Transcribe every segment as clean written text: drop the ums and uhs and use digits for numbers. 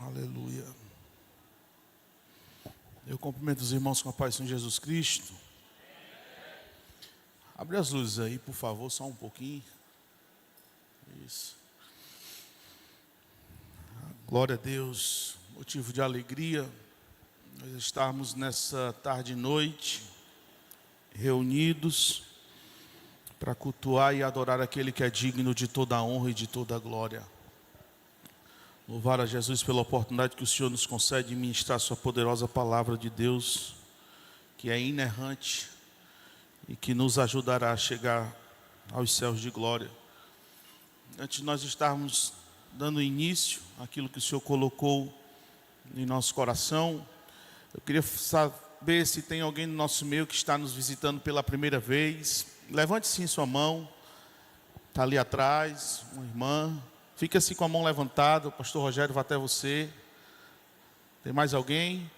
Aleluia. Eu cumprimento os irmãos com a paz de Jesus Cristo. Abre as luzes aí, por favor, só um pouquinho. Isso. Glória a Deus. Motivo de alegria nós estarmos nessa tarde e noite reunidos para cultuar e adorar aquele que é digno de toda a honra e de toda a glória. Louvar a Jesus pela oportunidade que o Senhor nos concede de ministrar sua poderosa palavra de Deus, que é inerrante e que nos ajudará a chegar aos céus de glória. Antes de nós estarmos dando início àquilo que o Senhor colocou em nosso coração, eu queria saber se tem alguém no nosso meio que está nos visitando pela primeira vez. Levante sim sua mão, está ali atrás, uma irmã. Fique assim com a mão levantada, o pastor Rogério vai até você. Tem mais alguém?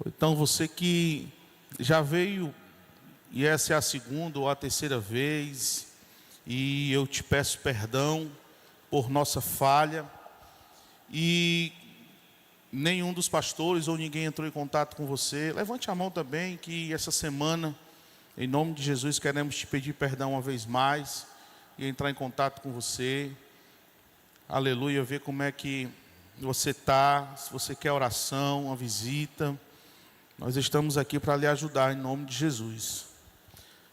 Então você que já veio, e essa é a segunda ou a terceira vez, e eu te peço perdão por nossa falha, e nenhum dos pastores ou ninguém entrou em contato com você. Levante a mão também, que essa semana, em nome de Jesus, queremos te pedir perdão uma vez mais e entrar em contato com você. Aleluia, ver como é que você está, se você quer oração, uma visita. Nós estamos aqui para lhe ajudar em nome de Jesus.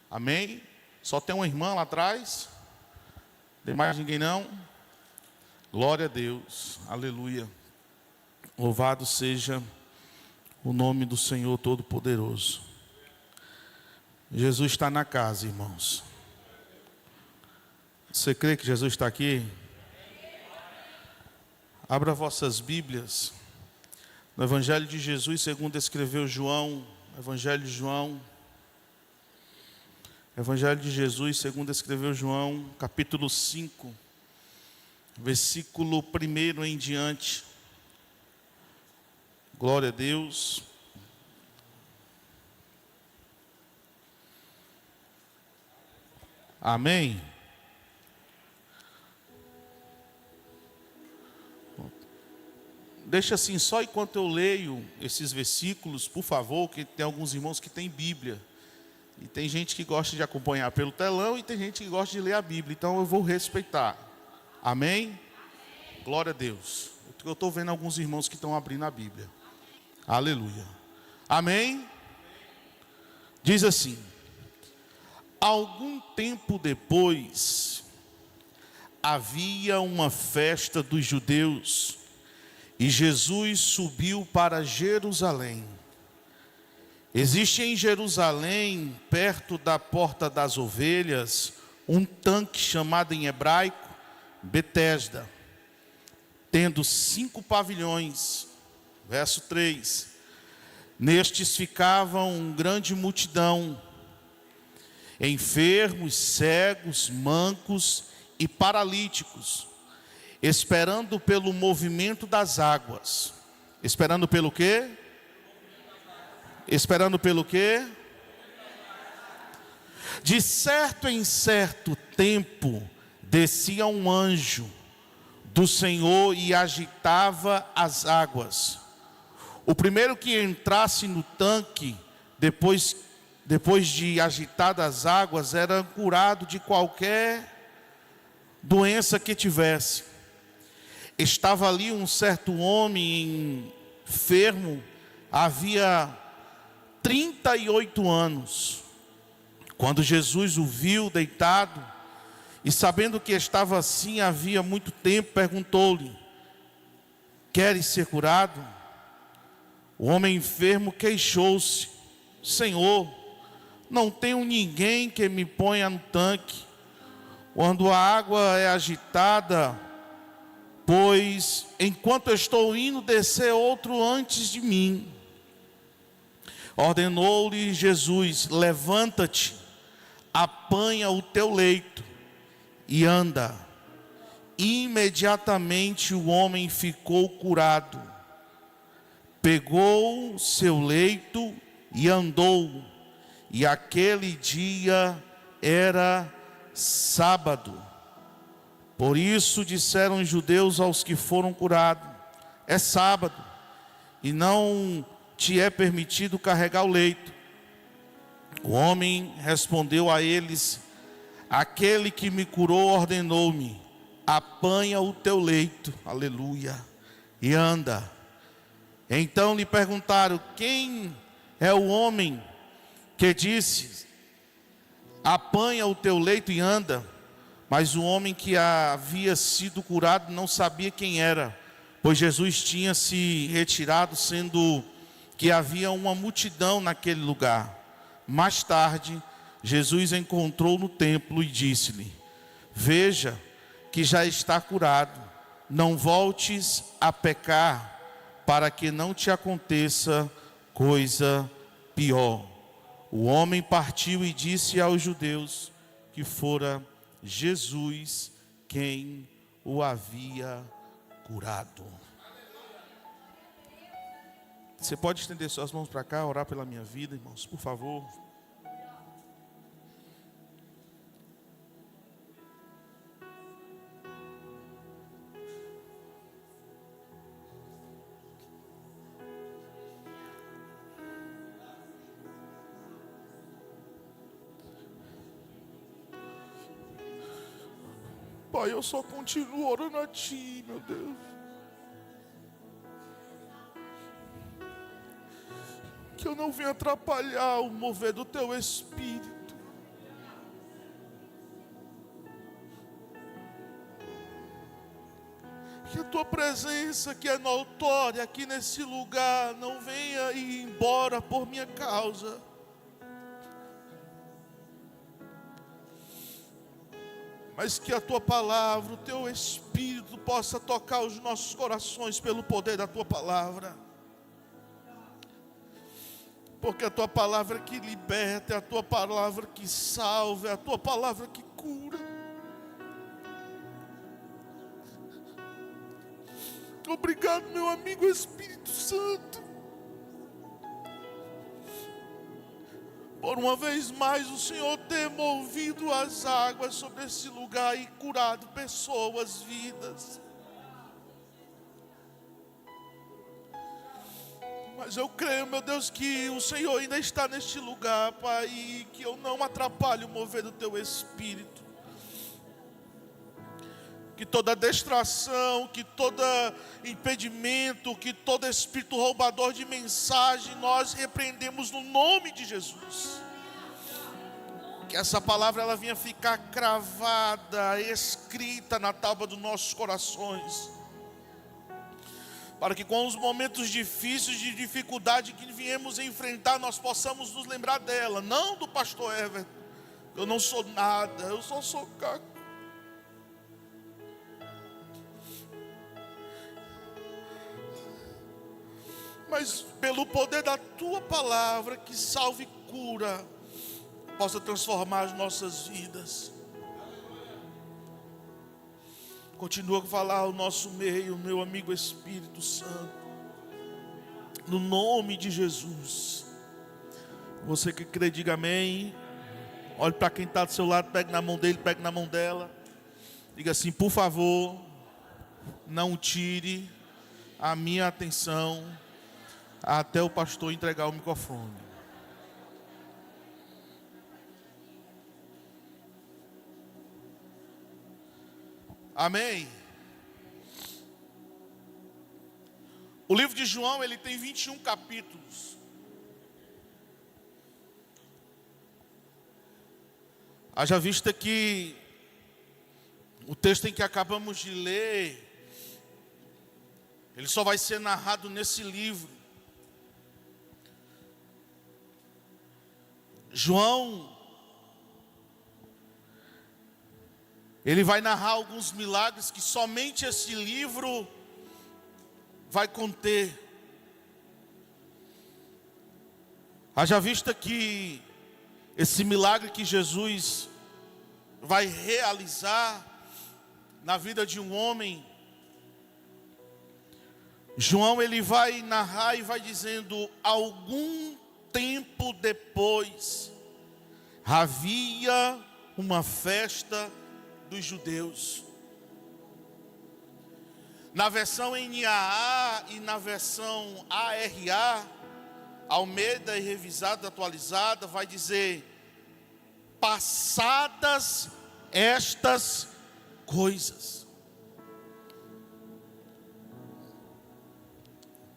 Amém? Só tem uma irmã lá atrás? Tem mais ninguém não? Glória a Deus, aleluia. Louvado seja o nome do Senhor Todo-Poderoso. Jesus está na casa, irmãos. Você crê que Jesus está aqui? Abra vossas Bíblias no Evangelho de Jesus, segundo escreveu João. Evangelho de João. Evangelho de Jesus, segundo escreveu João, capítulo 5, versículo 1 em diante. Glória a Deus. Amém. Deixa assim, só enquanto eu leio esses versículos, por favor, que tem alguns irmãos que têm Bíblia. E tem gente que gosta de acompanhar pelo telão e tem gente que gosta de ler a Bíblia. Então eu vou respeitar. Amém? Glória a Deus. Eu estou vendo alguns irmãos que estão abrindo a Bíblia. Aleluia. Amém? Diz assim: algum tempo depois, havia uma festa dos judeus, e Jesus subiu para Jerusalém. Existe em Jerusalém, perto da Porta das Ovelhas, um tanque chamado em hebraico Betesda, tendo 5 pavilhões. Verso 3. Nestes ficavam grande multidão, enfermos, cegos, mancos e paralíticos, esperando pelo movimento das águas. Esperando pelo quê? Esperando pelo quê? De certo em certo tempo, descia um anjo do Senhor e agitava as águas. O primeiro que entrasse no tanque, depois de agitadas as águas, era curado de qualquer doença que tivesse. Estava ali um certo homem enfermo, havia 38 anos. Quando Jesus o viu deitado, e sabendo que estava assim havia muito tempo, perguntou-lhe: queres ser curado? O homem enfermo queixou-se: Senhor, não tenho ninguém que me ponha no tanque quando a água é agitada, pois enquanto eu estou indo, descer outro antes de mim. Ordenou-lhe Jesus: levanta-te, apanha o teu leito e anda. Imediatamente o homem ficou curado, pegou seu leito e andou. E aquele dia era sábado. Por isso disseram os judeus aos que foram curados: é sábado, e não te é permitido carregar o leito. O homem respondeu a eles: aquele que me curou ordenou-me: apanha o teu leito, aleluia, e anda. Então lhe perguntaram: quem é o homem que disse: apanha o teu leito e anda? Mas o homem que havia sido curado não sabia quem era, pois Jesus tinha se retirado, sendo que havia uma multidão naquele lugar. Mais tarde, Jesus encontrou no templo e disse-lhe: veja que já está curado, não voltes a pecar, para que não te aconteça coisa pior. O homem partiu e disse aos judeus que fora Jesus quem o havia curado. Você pode estender suas mãos para cá, orar pela minha vida, irmãos, por favor. Pai, eu só continuo orando a Ti, meu Deus. Que eu não venha atrapalhar o mover do Teu Espírito. Que a Tua presença, que é notória aqui nesse lugar, não venha ir embora por minha causa. Mas que a Tua palavra, o Teu Espírito possa tocar os nossos corações pelo poder da Tua palavra. Porque a Tua palavra que liberta, é a Tua palavra que salva, é a Tua palavra que cura. Obrigado, meu amigo Espírito Santo. Por uma vez mais o Senhor ter movido as águas sobre esse lugar e curado pessoas, vidas. Mas eu creio, meu Deus, que o Senhor ainda está neste lugar, Pai, e que eu não atrapalhe o mover do Teu Espírito. Que toda distração, que todo impedimento, que todo espírito roubador de mensagem, nós repreendemos no nome de Jesus. Que essa palavra ela venha ficar cravada, escrita na tábua dos nossos corações. Para que com os momentos difíceis, de dificuldade que viemos enfrentar, nós possamos nos lembrar dela. Não do pastor Everton. Eu não sou nada, eu só sou caco. Mas pelo poder da Tua palavra, que salve e cura, possa transformar as nossas vidas. Continua a falar ao nosso meio, meu amigo Espírito Santo. No nome de Jesus. Você que crê, diga amém. Olhe para quem está do seu lado, pegue na mão dele, pegue na mão dela. Diga assim: por favor, não tire a minha atenção até o pastor entregar o microfone. Amém. O livro de João, ele tem 21 capítulos. Haja vista que o texto em que acabamos de ler, ele só vai ser narrado nesse livro. João, ele vai narrar alguns milagres que somente esse livro vai conter. Haja vista que esse milagre que Jesus vai realizar na vida de um homem, João ele vai narrar e vai dizendo: algum tempo depois havia uma festa dos judeus. Na versão NAA e na versão ARA, Almeida e Revisada, Atualizada, vai dizer: passadas estas coisas.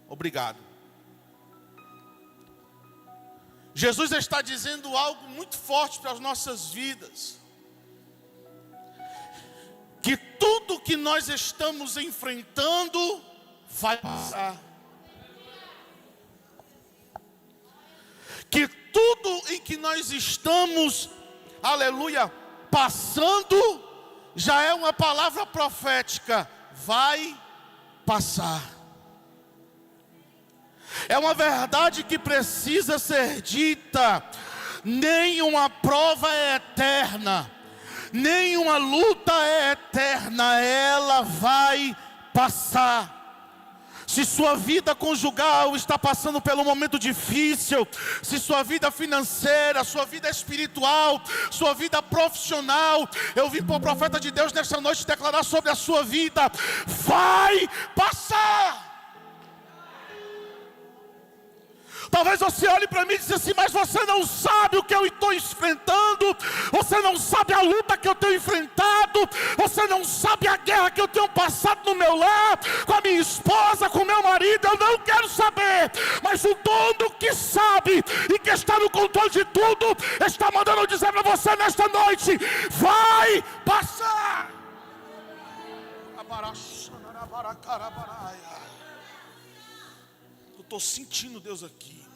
Obrigado. Jesus está dizendo algo muito forte para as nossas vidas. Que tudo que nós estamos enfrentando vai passar. Que tudo em que nós estamos, aleluia, passando, já é uma palavra profética, vai passar. É uma verdade que precisa ser dita. Nenhuma prova é eterna, nenhuma luta é eterna, ela vai passar. Se sua vida conjugal está passando por um momento difícil, se sua vida financeira, sua vida espiritual, sua vida profissional, eu vim para o profeta de Deus nesta noite declarar sobre a sua vida: vai passar. Talvez você olhe para mim e diga assim: mas você não sabe o que eu estou enfrentando, você não sabe a luta que eu tenho enfrentado, você não sabe a guerra que eu tenho passado no meu lar, com a minha esposa, com o meu marido. Eu não quero saber, mas o dono que sabe e que está no controle de tudo, está mandando eu dizer para você nesta noite: vai passar. Eu estou sentindo Deus aqui, irmãos.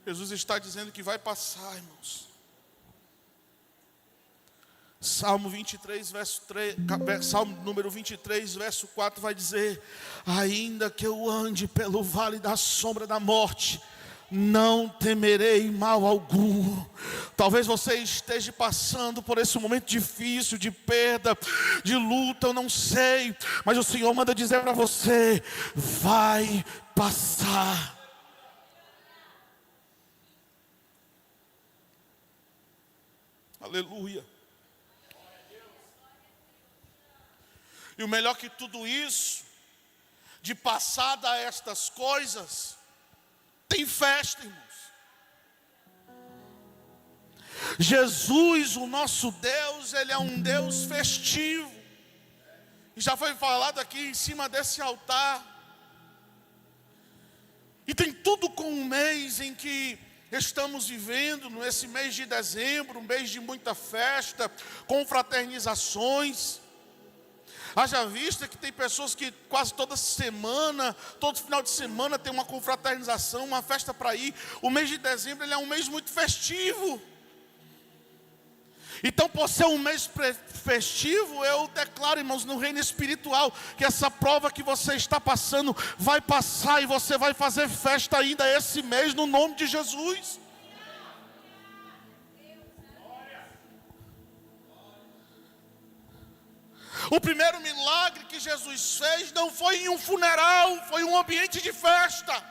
Jesus está dizendo que vai passar, irmãos. Salmo 23, verso 3, Salmo número 23, verso 4 vai dizer: ainda que eu ande pelo vale da sombra da morte, não temerei mal algum. Talvez você esteja passando por esse momento difícil, de perda, de luta, eu não sei, mas o Senhor manda dizer para você: vai passar. Aleluia. E o melhor que tudo isso, de passada estas coisas, tem festa, irmãos. Jesus, o nosso Deus, Ele é um Deus festivo. E já foi falado aqui em cima desse altar. E tem tudo com um mês em que estamos vivendo, nesse mês de dezembro, um mês de muita festa, confraternizações. Haja vista que tem pessoas que quase toda semana, todo final de semana tem uma confraternização, uma festa para ir. O mês de dezembro ele é um mês muito festivo. Então, por ser um mês festivo, eu declaro, irmãos, no reino espiritual, que essa prova que você está passando vai passar e você vai fazer festa ainda esse mês, no nome de Jesus. O primeiro milagre que Jesus fez não foi em um funeral, foi em um ambiente de festa.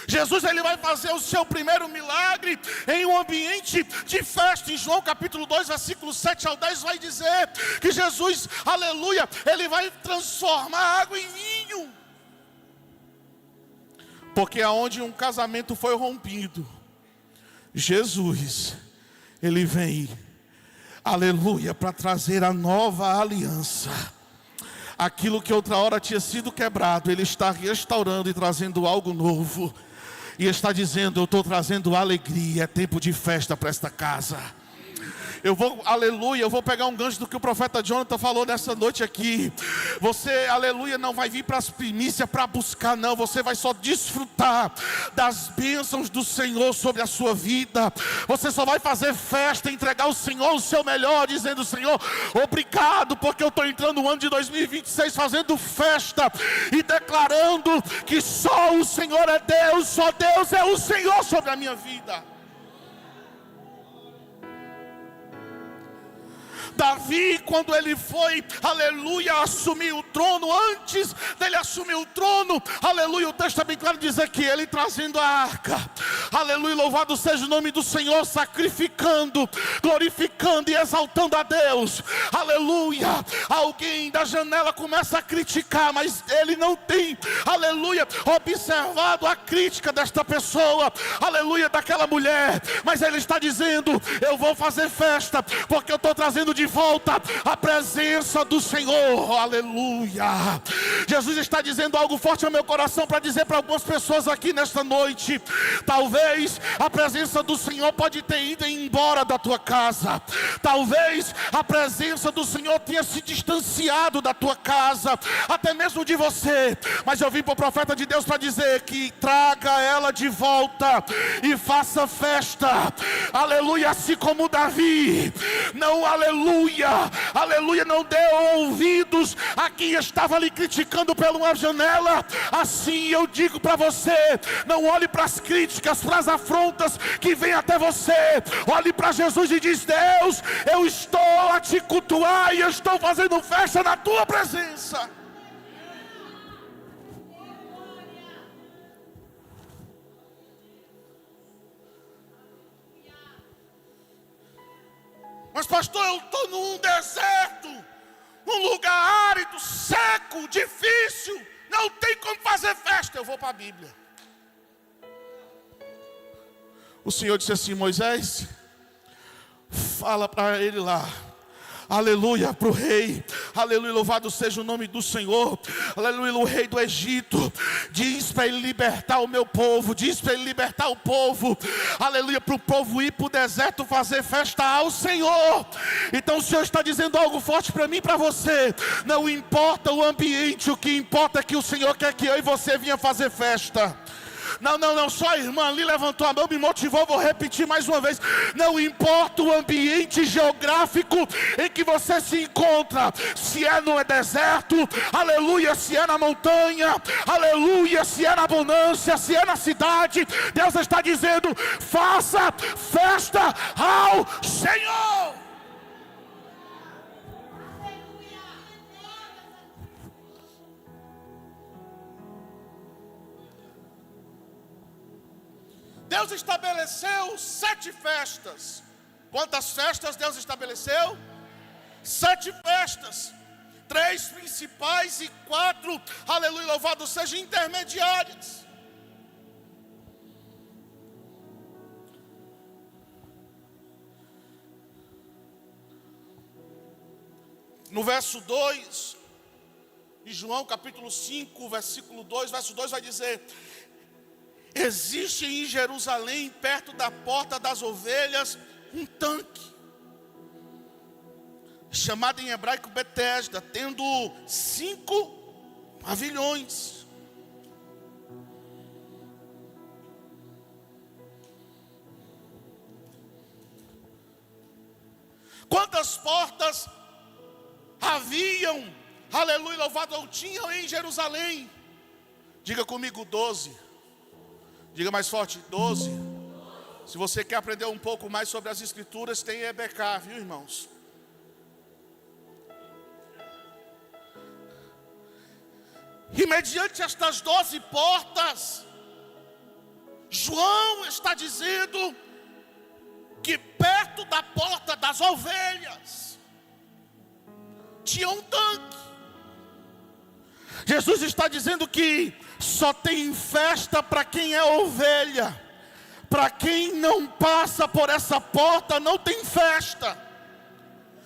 Jesus ele vai fazer o seu primeiro milagre em um ambiente de festa. Em João capítulo 2, versículo 7 ao 10 vai dizer que Jesus, aleluia, ele vai transformar água em vinho. Porque aonde um casamento foi rompido, Jesus, Ele vem, aleluia, para trazer a nova aliança. Aquilo que outra hora tinha sido quebrado, Ele está restaurando e trazendo algo novo. E está dizendo: eu estou trazendo alegria, é tempo de festa para esta casa. Eu vou, aleluia, eu vou pegar um gancho do que o profeta Jonathan falou nessa noite aqui. Você, aleluia, não vai vir para as primícias para buscar, não. Você vai só desfrutar das bênçãos do Senhor sobre a sua vida. Você só vai fazer festa, entregar ao Senhor o seu melhor, dizendo: Senhor, obrigado, porque eu estou entrando no ano de 2026 fazendo festa e declarando que só o Senhor é Deus, só Deus é o Senhor sobre a minha vida. Davi, quando ele foi, aleluia, assumir o trono, antes dele assumir o trono, aleluia, o texto é bem claro dizer que ele trazendo a arca, aleluia, louvado seja o nome do Senhor, sacrificando, glorificando e exaltando a Deus, aleluia. Alguém da janela começa a criticar, mas ele não tem, aleluia, observado a crítica desta pessoa, aleluia, daquela mulher, mas ele está dizendo: eu vou fazer festa, porque eu estou trazendo de volta a presença do Senhor, aleluia. Jesus está dizendo algo forte ao meu coração para dizer para algumas pessoas aqui nesta noite: talvez a presença do Senhor pode ter ido embora da tua casa, talvez a presença do Senhor tenha se distanciado da tua casa, até mesmo de você, mas eu vim para o profeta de Deus para dizer que traga ela de volta e faça festa, aleluia, assim como Davi, não, aleluia, aleluia, não deu ouvidos a quem estava ali criticando pela uma janela. Assim eu digo para você: não olhe para as críticas, para as afrontas que vêm até você, olhe para Jesus e diz: Deus, eu estou a te cultuar e eu estou fazendo festa na tua presença. Mas pastor, eu estou num deserto, num lugar árido, seco, difícil, não tem como fazer festa. Eu vou para a Bíblia. O Senhor disse assim: Moisés, fala para ele lá, aleluia, para o rei, aleluia, louvado seja o nome do Senhor, aleluia, o rei do Egito, diz para ele libertar o meu povo, diz para ele libertar o povo, aleluia, para o povo ir para o deserto fazer festa ao Senhor. Então o Senhor está dizendo algo forte para mim e para você: não importa o ambiente, o que importa é que o Senhor quer que eu e você venha fazer festa. Não, só a irmã ali levantou a mão, me motivou, vou repetir mais uma vez. Não importa o ambiente geográfico em que você se encontra, se é no deserto, aleluia, se é na montanha, aleluia, se é na abundância, se é na cidade, Deus está dizendo: faça festa ao Senhor. Deus estabeleceu 7 festas. Quantas festas Deus estabeleceu? 7 festas. 3 principais e 4, aleluia, louvado seja, intermediárias. No verso 2, de João capítulo 5, versículo 2, verso 2 vai dizer: existe em Jerusalém, perto da porta das ovelhas, um tanque, chamado em hebraico Betesda, tendo 5 pavilhões. Quantas portas haviam, aleluia, louvado, ou tinham em Jerusalém? Diga comigo: 12. Diga mais forte: 12. Se você quer aprender um pouco mais sobre as escrituras, tem EBK, viu, irmãos? E mediante estas 12 portas, João está dizendo que perto da porta das ovelhas tinha um tanque. Jesus está dizendo que só tem festa para quem é ovelha. Para quem não passa por essa porta, não tem festa.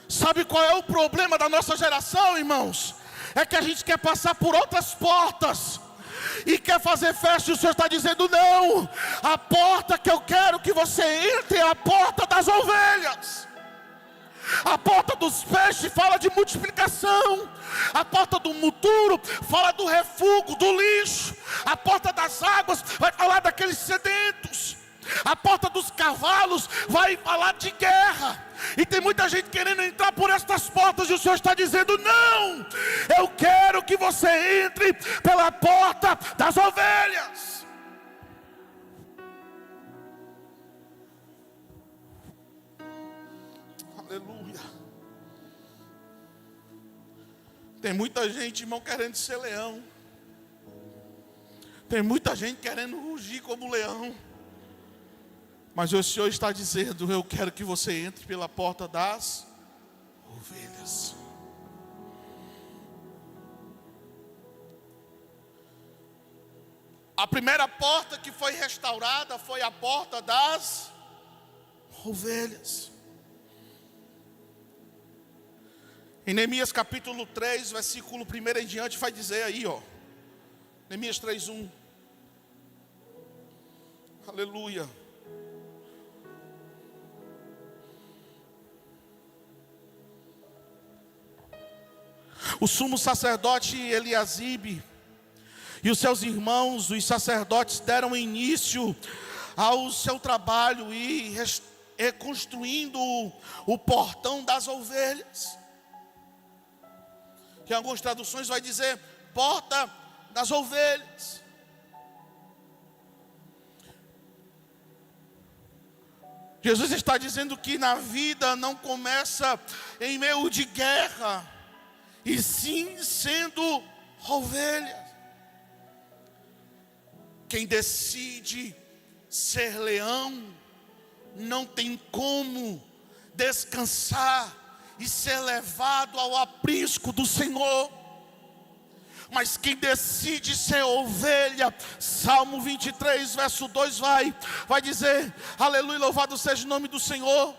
Sabe qual é o problema da nossa geração, irmãos? É que a gente quer passar por outras portas e quer fazer festa, e o Senhor está dizendo: não, a porta que eu quero que você entre é a porta das ovelhas. A porta dos peixes fala de multiplicação. A porta do muturo fala do refúgio, do lixo. A porta das águas vai falar daqueles sedentos. A porta dos cavalos vai falar de guerra. E tem muita gente querendo entrar por estas portas, e o Senhor está dizendo: não, eu quero que você entre pela porta das ovelhas. Aleluia. Tem muita gente, irmão, querendo ser leão. Tem muita gente querendo rugir como leão. Mas o Senhor está dizendo: eu quero que você entre pela porta das ovelhas. A primeira porta que foi restaurada foi a porta das ovelhas. Em Neemias capítulo 3, versículo 1 em diante, vai dizer aí, ó. Neemias 3:1. Aleluia. O sumo sacerdote Eliasibe e os seus irmãos, os sacerdotes, deram início ao seu trabalho e reconstruindo o portão das ovelhas. Que em algumas traduções vai dizer porta das ovelhas. Jesus está dizendo que na vida não começa em meio de guerra, e sim sendo ovelha. Quem decide ser leão não tem como descansar e ser levado ao aprisco do Senhor. Mas quem decide ser ovelha, Salmo 23, verso 2 vai dizer: aleluia, louvado seja o nome do Senhor,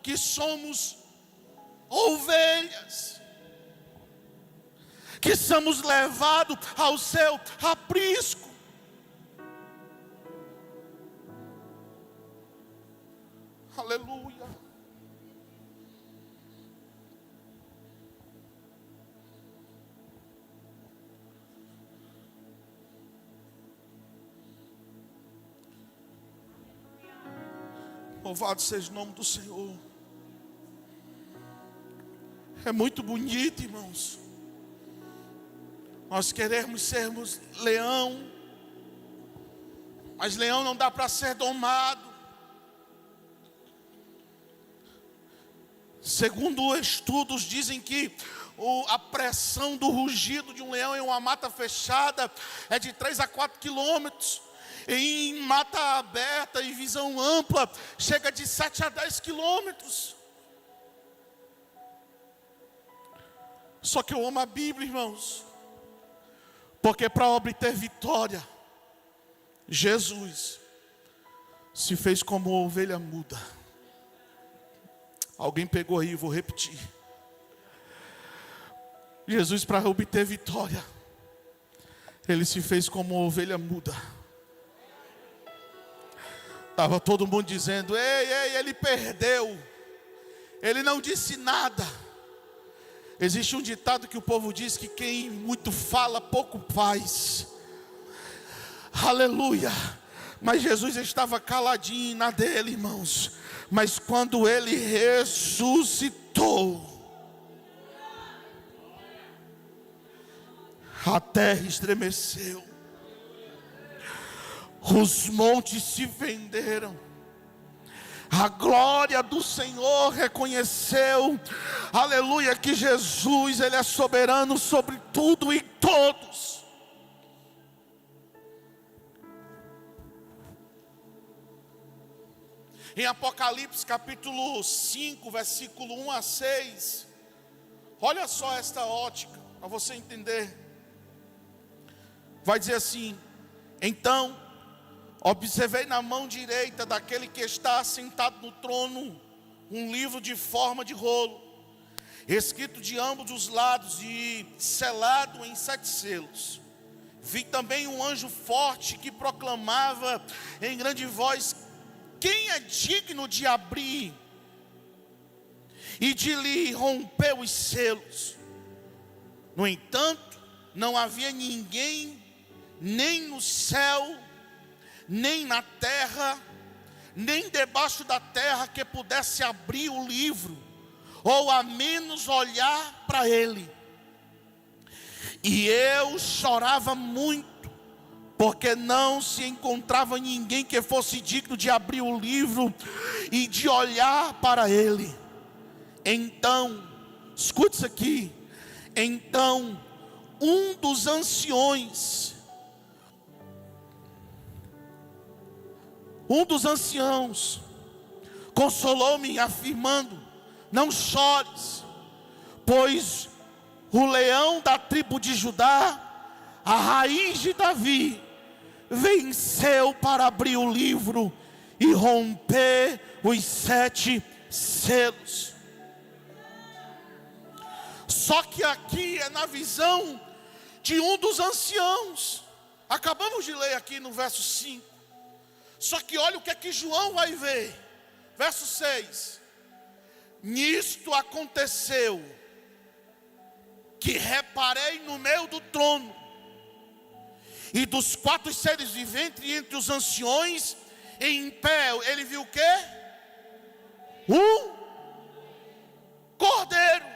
que somos ovelhas, que somos levados ao seu aprisco. Aleluia. Louvado seja o nome do Senhor. É muito bonito, irmãos, nós queremos sermos leão, mas leão não dá para ser domado. Segundo estudos, dizem que a pressão do rugido de um leão em uma mata fechada é de 3 a 4 quilômetros. Em mata aberta e visão ampla, chega de 7 a 10 quilômetros. Só que eu amo a Bíblia, irmãos, porque para obter vitória, Jesus se fez como ovelha muda. Alguém pegou aí, vou repetir. Jesus, para obter vitória, Ele se fez como ovelha muda. Estava todo mundo dizendo: ei, ele perdeu, ele não disse nada. Existe um ditado que o povo diz que quem muito fala, pouco faz. Aleluia. Mas Jesus estava caladinho na dele, irmãos. Mas quando ele ressuscitou, a terra estremeceu, os montes se fenderam, a glória do Senhor reconheceu, aleluia, que Jesus, Ele é soberano sobre tudo e todos. Em Apocalipse capítulo 5, versículo 1 a 6, olha só esta ótica, para você entender. Vai dizer assim: então observei na mão direita daquele que está sentado no trono um livro de forma de rolo, escrito de ambos os lados e selado em 7 selos. Vi também um anjo forte que proclamava em grande voz: quem é digno de abrir e de lhe romper os selos? No entanto, não havia ninguém, nem no céu, nem na terra, nem debaixo da terra, que pudesse abrir o livro, ou a menos olhar para ele. E eu chorava muito, porque não se encontrava ninguém que fosse digno de abrir o livro e de olhar para ele. Então, escute isso aqui. Então, um dos anciãos, consolou-me, afirmando: não chores, pois o leão da tribo de Judá, a raiz de Davi, venceu para abrir o livro e romper os 7 selos. Só que aqui é na visão de um dos anciãos. Acabamos de ler aqui no verso 5. Só que olha o que é que João vai ver. Verso 6. Nisto aconteceu que reparei no meio do trono e dos 4 seres viventes entre os anciões, em pé, ele viu o quê? Um cordeiro,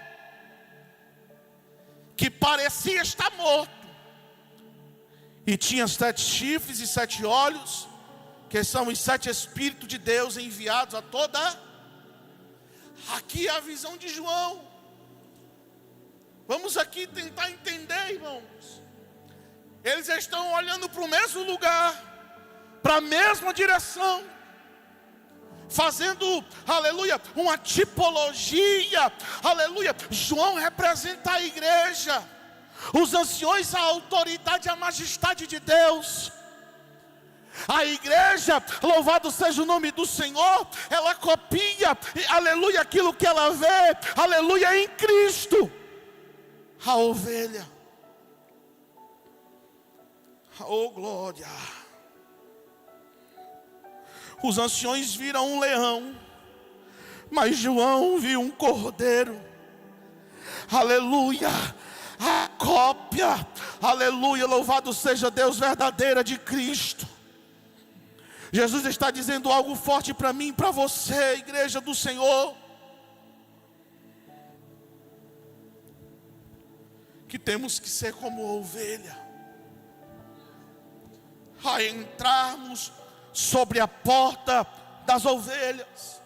que parecia estar morto, e tinha 7 chifres e 7 olhos, que são os 7 Espíritos de Deus enviados a toda. Aqui é a visão de João. Vamos aqui tentar entender, irmãos. Eles estão olhando para o mesmo lugar, para a mesma direção, fazendo, aleluia, uma tipologia, aleluia. João representa a igreja, os anciões, a autoridade, a majestade de Deus. A igreja, louvado seja o nome do Senhor, ela copia, aleluia, aquilo que ela vê, aleluia, em Cristo. A ovelha, oh glória. Os anciões viram um leão, mas João viu um cordeiro, aleluia, a cópia, aleluia, louvado seja Deus, verdadeira de Cristo. Jesus está dizendo algo forte para mim e para você, igreja do Senhor, que temos que ser como ovelha, a entrarmos sobre a porta das ovelhas.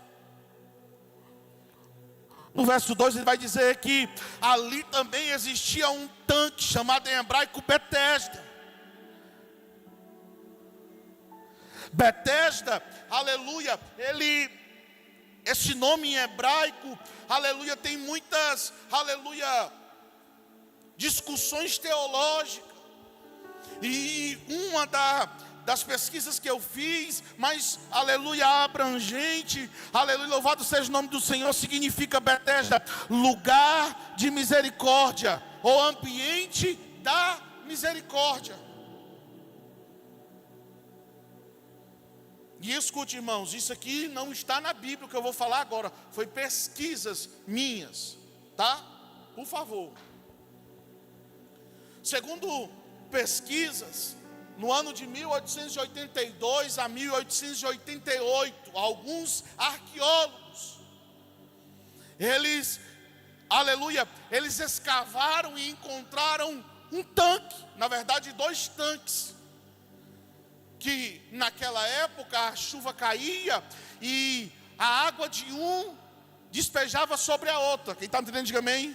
No verso 2 ele vai dizer que ali também existia um tanque, chamado em hebraico Betesda. Betesda, aleluia, esse nome em hebraico, aleluia, tem muitas, aleluia, discussões teológicas. E uma das pesquisas que eu fiz, mas, aleluia, abrangente, aleluia, louvado seja o nome do Senhor, significa Betesda, lugar de misericórdia, ou ambiente da misericórdia. E escute, irmãos, isso aqui não está na Bíblia, o que eu vou falar agora, foi pesquisas minhas, tá? Por favor. Segundo pesquisas, no ano de 1882 a 1888, alguns arqueólogos, eles, aleluia, eles escavaram e encontraram um tanque, na verdade 2 tanques, que naquela época a chuva caía e a água de um despejava sobre a outra. Quem está entendendo, diga amém.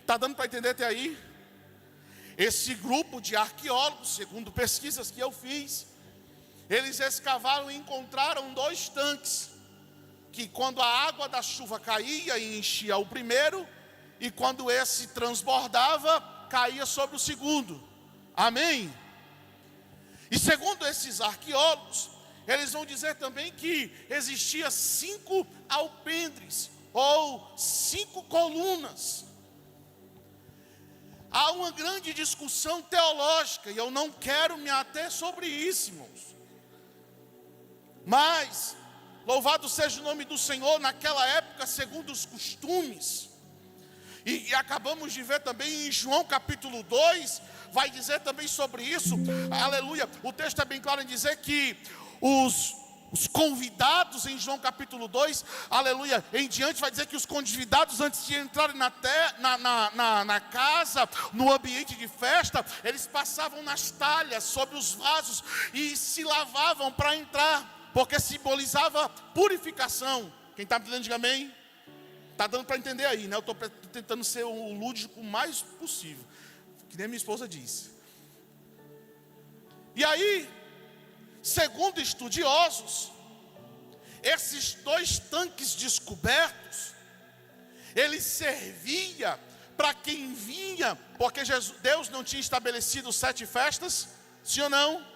Está dando para entender até aí? Esse grupo de arqueólogos, segundo pesquisas que eu fiz, eles escavaram e encontraram 2 tanques, que quando a água da chuva caía e enchia o primeiro, e quando esse transbordava, caía sobre o segundo. Amém? E segundo esses arqueólogos, eles vão dizer também que existia 5 alpendres, ou 5 colunas. Há uma grande discussão teológica, e eu não quero me ater sobre isso, irmãos. Mas, louvado seja o nome do Senhor, naquela época, segundo os costumes, e acabamos de ver também em João capítulo 2, vai dizer também sobre isso, aleluia. O texto é bem claro em dizer que os convidados em João capítulo 2, aleluia, em diante vai dizer que os convidados, antes de entrarem na casa, no ambiente de festa, eles passavam nas talhas, sobre os vasos, e se lavavam para entrar, porque simbolizava purificação. Quem está me entendendo, diga amém. Está dando para entender aí, né? Eu estou tentando ser o lúdico o mais possível, que nem minha esposa disse. E aí, segundo estudiosos, esses 2 tanques descobertos, ele servia para quem vinha, porque Deus não tinha estabelecido 7 festas, sim ou não?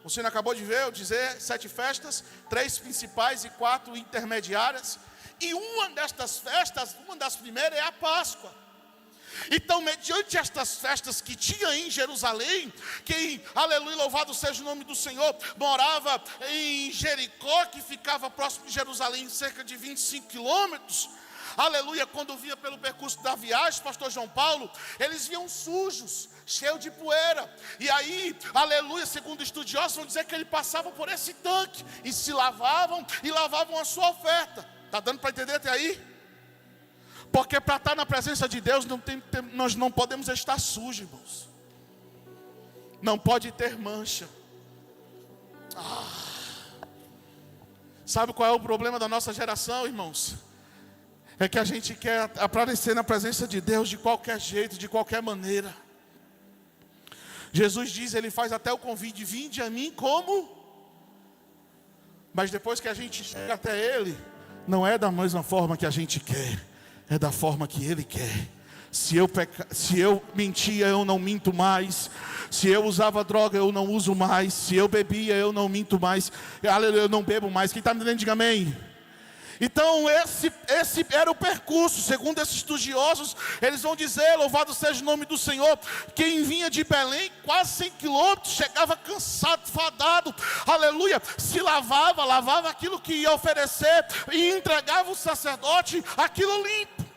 Você não acabou de ver eu dizer 7 festas, 3 principais e 4 intermediárias. E uma destas festas, uma das primeiras é a Páscoa. Então, mediante estas festas que tinha em Jerusalém, quem, aleluia, louvado seja o nome do Senhor, morava em Jericó, que ficava próximo de Jerusalém, cerca de 25 quilômetros, aleluia, quando vinha pelo percurso da viagem, pastor João Paulo, eles vinham sujos, cheios de poeira. E aí, aleluia, segundo estudiosos, vão dizer que ele passava por esse tanque, e se lavavam, e lavavam a sua oferta. Está dando para entender até aí? Porque para estar na presença de Deus, nós não podemos estar sujos, irmãos. Não pode ter mancha. Sabe qual é o problema da nossa geração, irmãos? É que a gente quer aparecer na presença de Deus de qualquer jeito, de qualquer maneira. Jesus diz, ele faz até o convite, vinde a mim como? Mas depois que a gente chega até ele, não é da mesma forma que a gente quer, é da forma que ele quer. Se eu mentia, eu não minto mais. Se eu usava droga, eu não uso mais. Se eu bebia, eu não minto mais. Aleluia, eu não bebo mais. Quem está me entendendo, diga amém. Então esse era o percurso. Segundo esses estudiosos, eles vão dizer, louvado seja o nome do Senhor, quem vinha de Belém, quase 100 quilômetros, chegava cansado, fadado, aleluia, se lavava aquilo que ia oferecer e entregava o sacerdote aquilo limpo.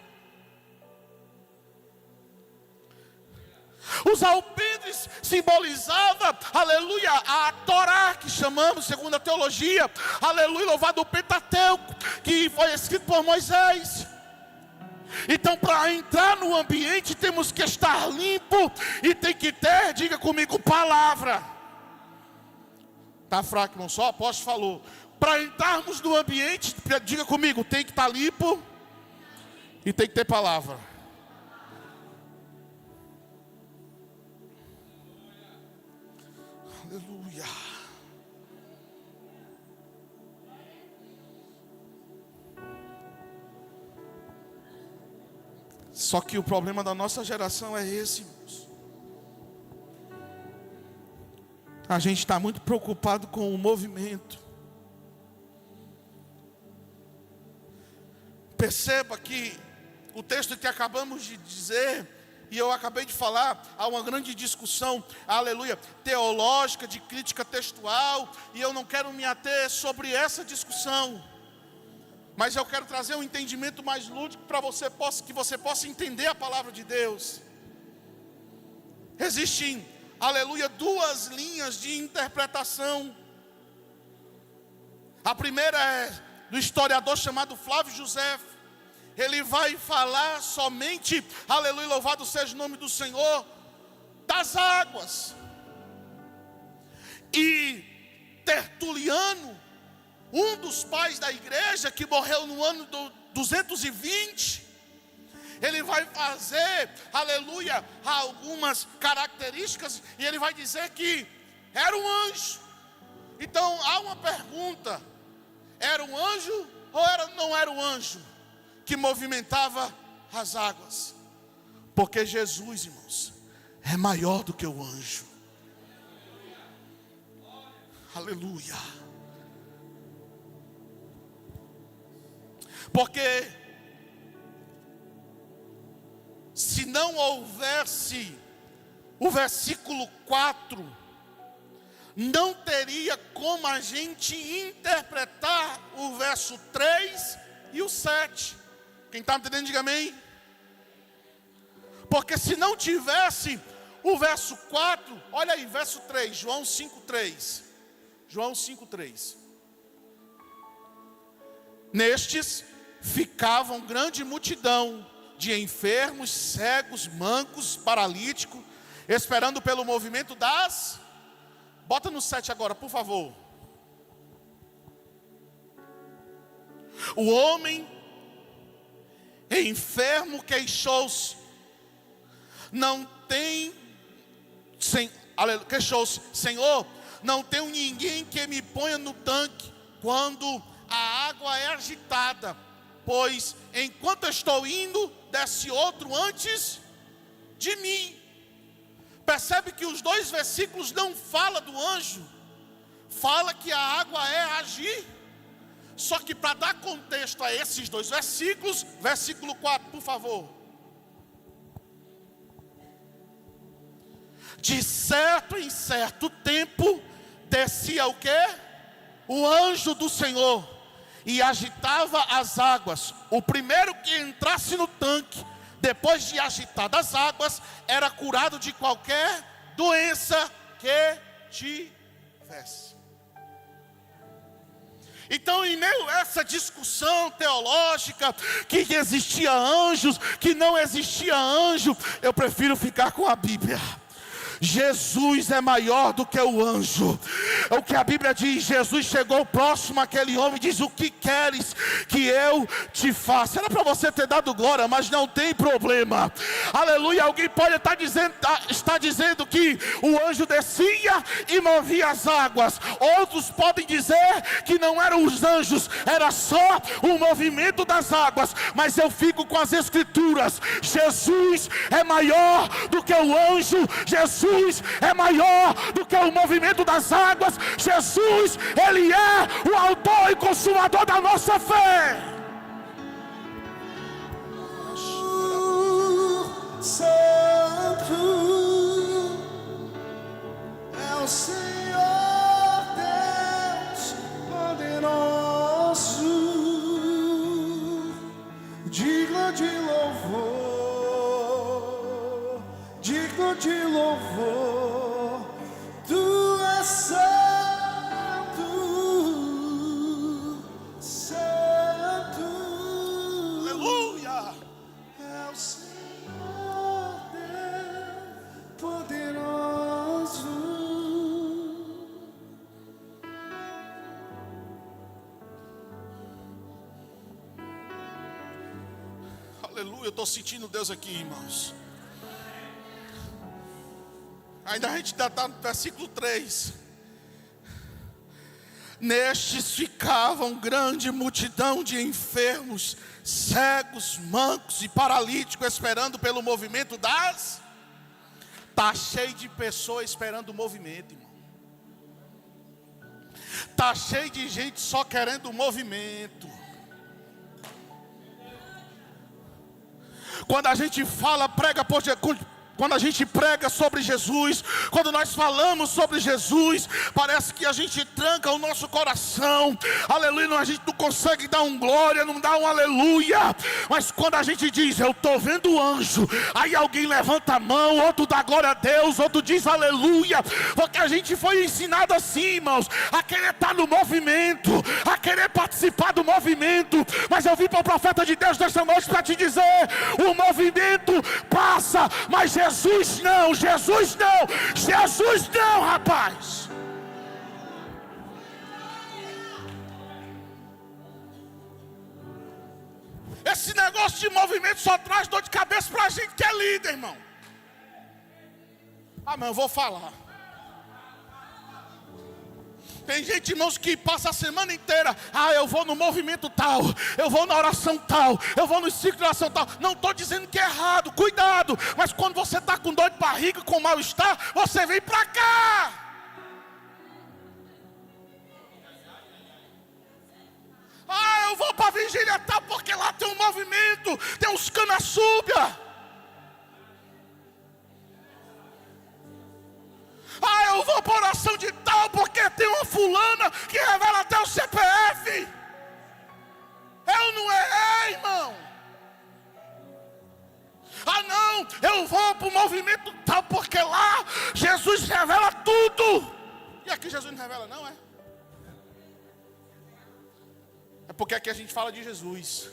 Os alpendres simbolizavam, aleluia, a Torá, que chamamos, segundo a teologia, aleluia, louvado o Pentateuco, que foi escrito por Moisés. Então, para entrar no ambiente, temos que estar limpo e tem que ter, diga comigo, palavra. Está fraco, irmão, só o apóstolo falou. Para entrarmos no ambiente, diga comigo, tem que estar limpo e tem que ter palavra. Aleluia. Só que o problema da nossa geração é esse, irmãos. A gente está muito preocupado com o movimento. Perceba que o texto que acabamos de dizer, e eu acabei de falar, há uma grande discussão, aleluia, teológica, de crítica textual, e eu não quero me ater sobre essa discussão, mas eu quero trazer um entendimento mais lúdico para que você possa entender a palavra de Deus. Existem, aleluia, 2 linhas de interpretação. A primeira é do historiador chamado Flávio José. Ele vai falar somente, aleluia, louvado seja o nome do Senhor, das águas. E Tertuliano, um dos pais da igreja, que morreu no ano 220, ele vai fazer, aleluia, algumas características, e ele vai dizer que era um anjo. Então há uma pergunta: era um anjo ou não era um anjo que movimentava as águas? Porque Jesus, irmãos, é maior do que o anjo. Aleluia. Porque se não houvesse o versículo 4, não teria como a gente interpretar o verso 3 e o 7. Quem está me entendendo, diga amém. Porque se não tivesse o verso 4, olha aí, verso 3, João 5,3. João 5,3. Nestes ficavam grande multidão de enfermos, cegos, mancos, paralíticos, esperando pelo movimento das... Bota no 7 agora, por favor. O homem enfermo queixou-se. Não tem, queixou-se: Senhor, não tenho ninguém que me ponha no tanque quando a água é agitada, pois enquanto eu estou indo, desce outro antes de mim. Percebe que os dois versículos não falam do anjo, fala que a água é agir. Só que para dar contexto a esses dois versículos, versículo 4, por favor. De certo em certo tempo, descia o quê? O anjo do Senhor, e agitava as águas. O primeiro que entrasse no tanque, depois de agitadas as águas, era curado de qualquer doença que tivesse. Então, em meio a essa discussão teológica, que existia anjos, que não existia anjo, eu prefiro ficar com a Bíblia. Jesus é maior do que o anjo. O que a Bíblia diz: Jesus chegou próximo àquele homem e diz: o que queres que eu te faça? Era para você ter dado glória, mas não tem problema. Aleluia. Alguém pode estar dizendo que o anjo descia e movia as águas. Outros podem dizer que não eram os anjos, era só o movimento das águas. Mas eu fico com as escrituras: Jesus é maior do que o anjo. Jesus é maior do que o movimento das águas. Jesus, Ele é o autor e consumador da nossa fé. Santo é o Senhor Deus poderoso, digno de louvor, digno de louvor. Tu és santo, santo. Aleluia. É o Senhor Deus poderoso. Aleluia. Eu estou sentindo Deus aqui, irmãos. Ainda a gente está no versículo 3. Nestes ficavam grande multidão de enfermos, cegos, mancos e paralíticos, esperando pelo movimento das... Está cheio de pessoas esperando o movimento, irmão. Está cheio de gente só querendo o movimento. Quando a gente fala, prega por Jesus, quando a gente prega sobre Jesus, quando nós falamos sobre Jesus, parece que a gente tranca o nosso coração. Aleluia, a gente não consegue dar um glória, não dá um aleluia. Mas quando a gente diz: eu estou vendo o anjo, aí alguém levanta a mão, outro dá glória a Deus, outro diz aleluia. Porque a gente foi ensinado assim, irmãos, a querer estar no movimento, a querer participar do movimento. Mas eu vim para o profeta de Deus nesta noite para te dizer: o movimento passa, mas Jesus não, Jesus não, Jesus não, rapaz. Esse negócio de movimento só traz dor de cabeça para a gente que é líder, irmão. Ah, mas eu vou falar. Tem gente, irmãos, que passa a semana inteira: ah, eu vou no movimento tal, eu vou na oração tal, eu vou no ciclo de oração tal. Não estou dizendo que é errado, cuidado. Mas quando você está com dor de barriga, com mal-estar, você vem para cá. Ah, eu vou para a vigília tal, porque lá tem um movimento, tem uns cana-súbia. Ah, eu vou para oração de tal, porque tem uma fulana que revela até o CPF. Eu não errei, irmão. Ah, não, eu vou para o movimento tal, porque lá Jesus revela tudo. E aqui Jesus não revela, não é? É porque aqui a gente fala de Jesus.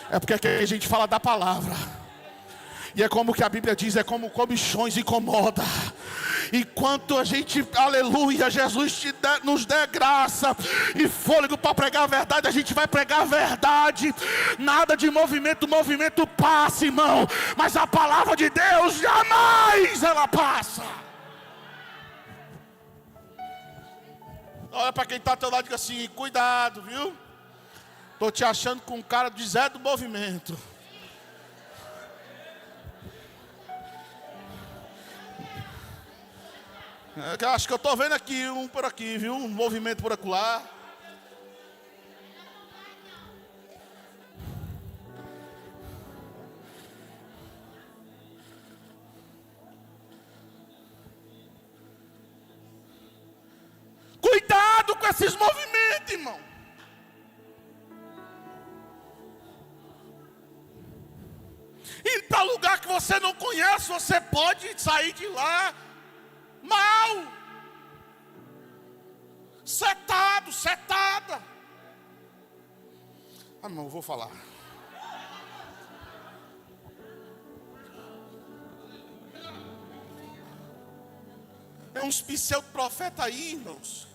É porque aqui a gente fala da palavra. E é como que a Bíblia diz: é como comichões incomoda. Enquanto a gente, aleluia, Jesus nos der graça e fôlego para pregar a verdade, a gente vai pregar a verdade. Nada de movimento passa, irmão. Mas a palavra de Deus jamais ela passa. Olha para quem está ao teu lado e diga assim: cuidado, viu? Estou te achando com cara de Zé do movimento. Eu acho que eu estou vendo aqui, um por aqui, viu? Um movimento por acolá. Cuidado com esses movimentos, irmão. Ir para lugar que você não conhece, você pode sair de lá mal, setado, setada. Ah, não, eu vou falar. Tem uns pseudo-profetas aí, irmãos,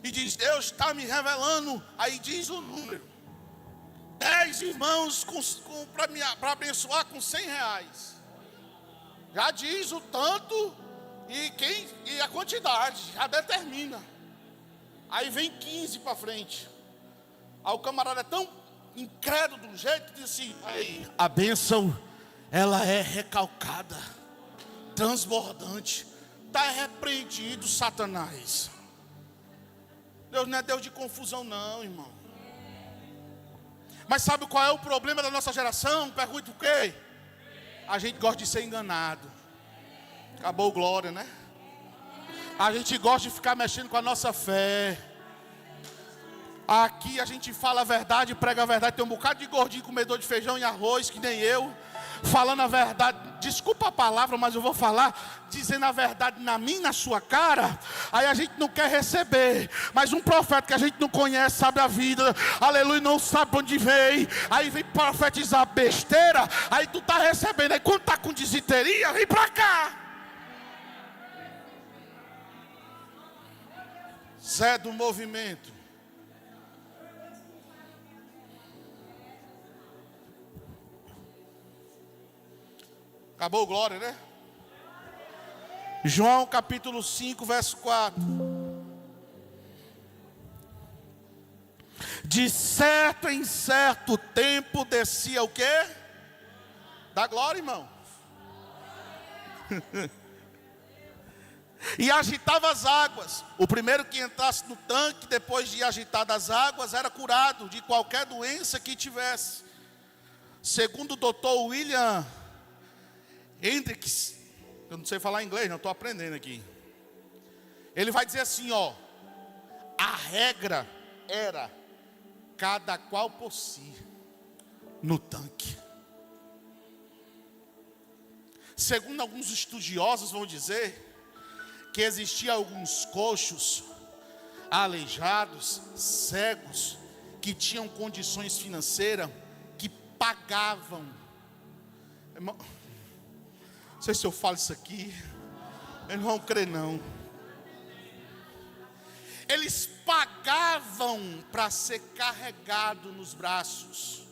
e diz: Deus está me revelando. Aí diz o número: 10 irmãos para abençoar com R$100. Já diz o tanto e a quantidade, já determina. Aí vem 15 para frente. Aí o camarada é tão incrédulo do jeito que diz assim: a bênção, ela é recalcada, transbordante. Está repreendido, Satanás. Deus não é Deus de confusão não, irmão. Mas sabe qual é o problema da nossa geração? Pergunta o quê? A gente gosta de ser enganado. Acabou glória, né? A gente gosta de ficar mexendo com a nossa fé. Aqui a gente fala a verdade, prega a verdade. Tem um bocado de gordinho comedor de feijão e arroz, que nem eu, falando a verdade. Desculpa a palavra, mas eu vou falar, dizendo a verdade na minha, na sua cara. Aí a gente não quer receber. Mas um profeta que a gente não conhece, sabe a vida, aleluia, não sabe onde veio. Aí vem profetizar besteira. Aí tu tá recebendo. Aí quando tá com desinteria, vem pra cá. Zé do movimento. Acabou glória, né? João capítulo 5, verso 4. De certo em certo tempo descia o quê? Da glória, irmão. E agitava as águas. O primeiro que entrasse no tanque, depois de agitar as águas, era curado de qualquer doença que tivesse. Segundo o doutor William Hendricks, eu não sei falar inglês, não estou aprendendo aqui. Ele vai dizer assim, ó: a regra era cada qual por si no tanque. Segundo alguns estudiosos vão dizer que existiam alguns coxos, aleijados, cegos, que tinham condições financeiras, que pagavam. Irmão, não sei se eu falo isso aqui, eles não vão crer não. Eles pagavam para ser carregado nos braços,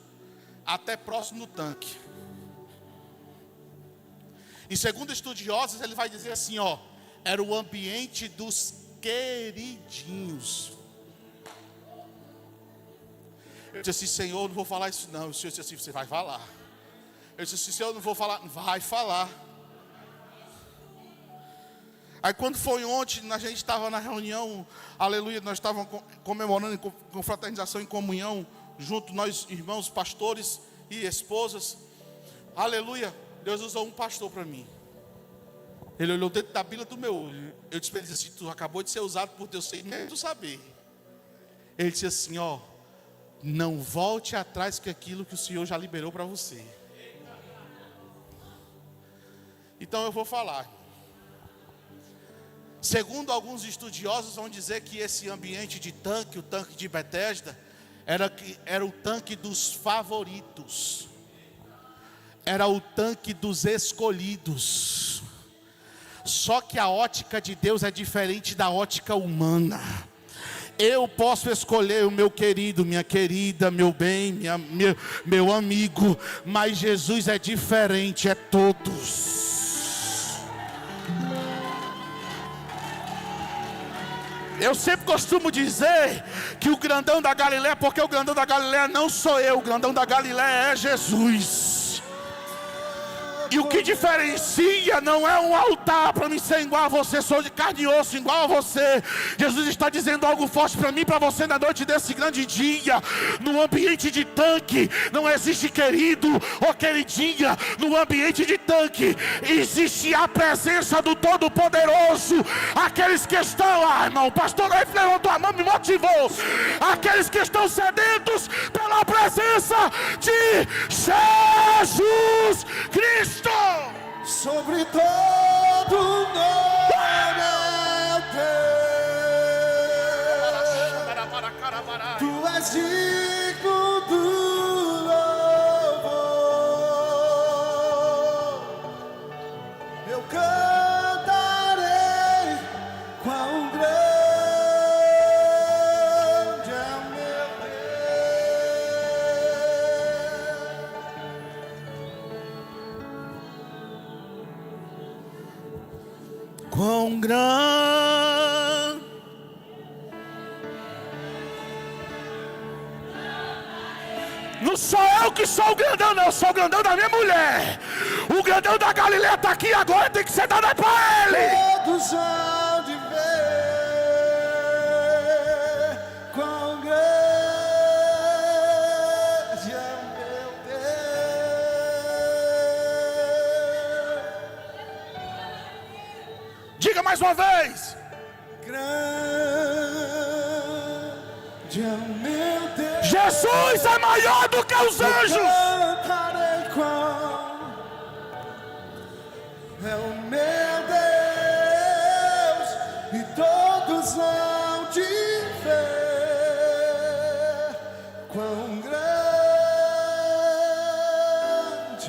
até próximo do tanque. E segundo estudiosos, ele vai dizer assim, ó: era o ambiente dos queridinhos. Eu disse assim: Senhor, não vou falar isso não. O Senhor disse assim: você vai falar. Eu disse assim: Senhor, não vou falar. Vai falar. Aí quando foi ontem, a gente estava na reunião, aleluia, nós estávamos comemorando com fraternização em comunhão, junto nós irmãos, pastores e esposas. Aleluia, Deus usou um pastor para mim. Ele olhou dentro da bila do meu olho. Eu disse para ele assim: tu acabou de ser usado por Deus sem nem tu saber. Ele disse assim, ó: não volte atrás que aquilo que o Senhor já liberou para você. Então eu vou falar. Segundo alguns estudiosos vão dizer que esse ambiente de tanque, o tanque de Betesda, era o tanque dos favoritos. Era o tanque dos escolhidos. Só que a ótica de Deus é diferente da ótica humana. Eu posso escolher o meu querido, minha querida, meu bem, meu amigo, mas Jesus é diferente, é todos. Eu sempre costumo dizer que o grandão da Galileia, porque o grandão da Galileia não sou eu, o grandão da Galileia é Jesus. E o que diferencia não é um altar para mim ser igual a você, sou de carne e osso igual a você. Jesus está dizendo algo forte para mim e para você na noite desse grande dia. No ambiente de tanque não existe querido ou queridinha. No ambiente de tanque existe a presença do Todo-Poderoso. Aqueles que estão, irmão, o pastor Leif levantou a mão, me motivou. Aqueles que estão sedentos pela presença de Jesus Cristo. Sobre todo nome é teu. Tu és digno do louvor. Eu cantarei quão grande é meu Deus. Quão grande. Não sou eu que sou o grandão, não. Eu sou o grandão da minha mulher. O grandão da Galileia está aqui agora, tem que ser dado para ele. Todos hão de ver quão grande é meu Deus. Diga mais uma vez. Grande é meu Deus. Jesus é maior do que os anjos. Cantarei quão é o meu Deus, e todos hão de ver quão grande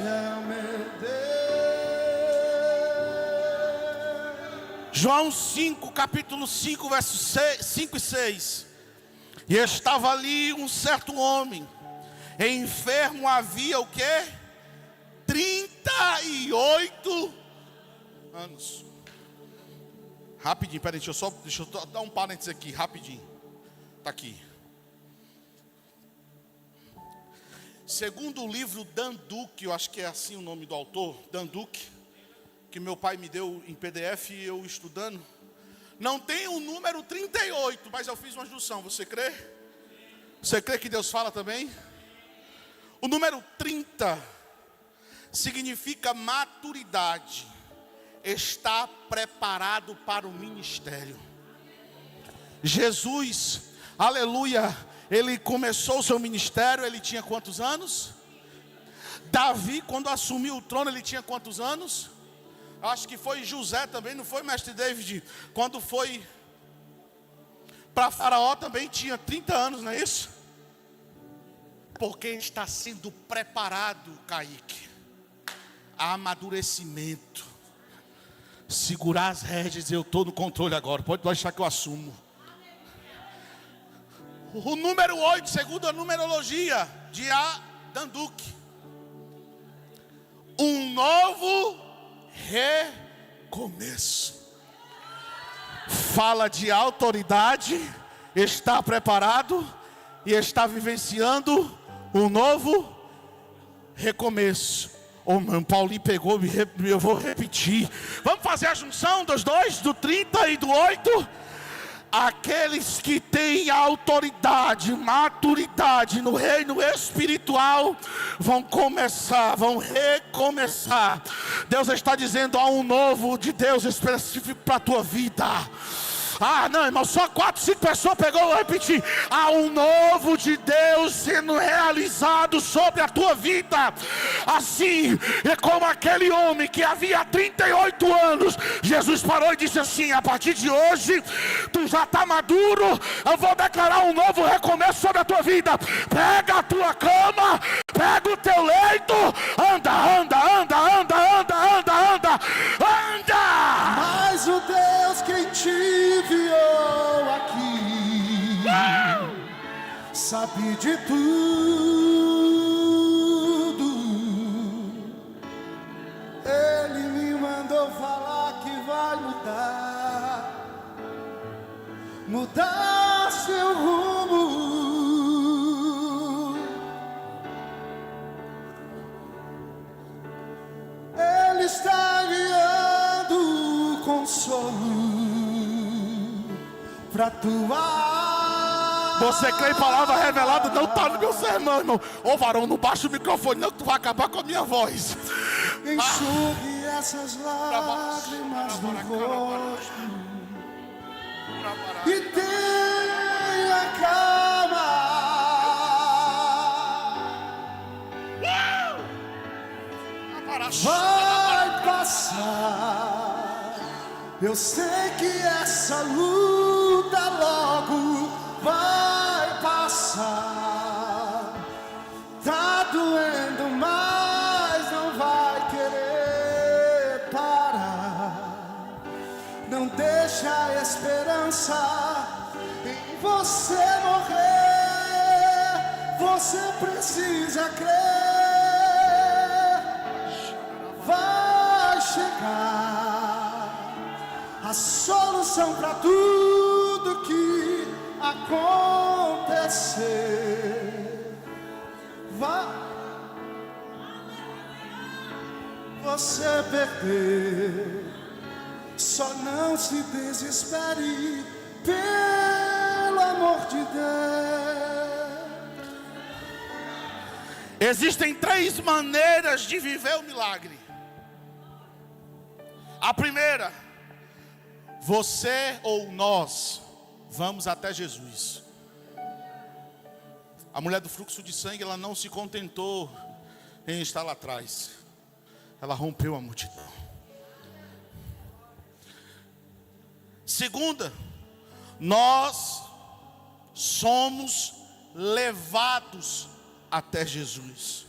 é o meu Deus. João 5, capítulo 5, versos 5 e 6. E estava ali um certo homem, enfermo havia o quê? 38 anos. Rapidinho, peraí, deixa eu dar um parênteses aqui, rapidinho. Está aqui. Segundo o livro Dan Duque, eu acho que é assim o nome do autor, Dan Duque, que meu pai me deu em PDF e eu estudando. Não tem o número 38, mas eu fiz uma junção, você crê? Você crê que Deus fala também? O número 30 significa maturidade. Está preparado para o ministério. Jesus, aleluia, ele começou o seu ministério, ele tinha quantos anos? Davi, quando assumiu o trono, ele tinha quantos anos? Acho que foi José também, não foi, mestre David? Quando foi para Faraó também tinha 30 anos, não é isso? Porque está sendo preparado, Kaique. Amadurecimento. Segurar as rédeas, eu estou no controle agora. Pode achar que eu assumo. O número 8, segundo a numerologia de Dan Duque. Um novo recomeço. Fala de autoridade, está preparado e está vivenciando um novo recomeço. Mano, Paulinho pegou, eu vou repetir. Vamos fazer a junção dos dois, do 30 e do 8. Aqueles que têm autoridade, maturidade no reino espiritual, vão recomeçar. Deus está dizendo, há um novo de Deus específico para a tua vida. Não, irmão, só 4, 5 pessoas pegou, eu vou repetir. Há um novo de Deus sendo realizado sobre a tua vida. Assim é como aquele homem que havia 38 anos. Jesus parou e disse assim: a partir de hoje, tu já está maduro. Eu vou declarar um novo recomeço sobre a tua vida. Pega a tua cama, pega o teu leito, anda. quem te enviou aqui sabe de tudo. Ele me mandou falar que vai mudar seu rumo. Ele está enviando consolo pra tua. Você crê em palavra revelada? Não está no meu sermão, irmão. Ô varão, não baixa o microfone, não, que tu vai acabar com a minha voz. Enxugue essas lágrimas do rosto e tenha calma. Vai passar. Eu sei que essa luta logo vai passar. Tá doendo, mas não vai querer parar. Não deixa a esperança em você morrer. Você precisa crer. Vai chegar a solução para tudo que acontecer. Vai você perder, só não se desespere, pelo amor de Deus. Existem 3 maneiras de viver o milagre. A primeira, você ou nós vamos até Jesus. A mulher do fluxo de sangue, ela não se contentou em estar lá atrás. Ela rompeu a multidão. Segunda, nós somos levados até Jesus.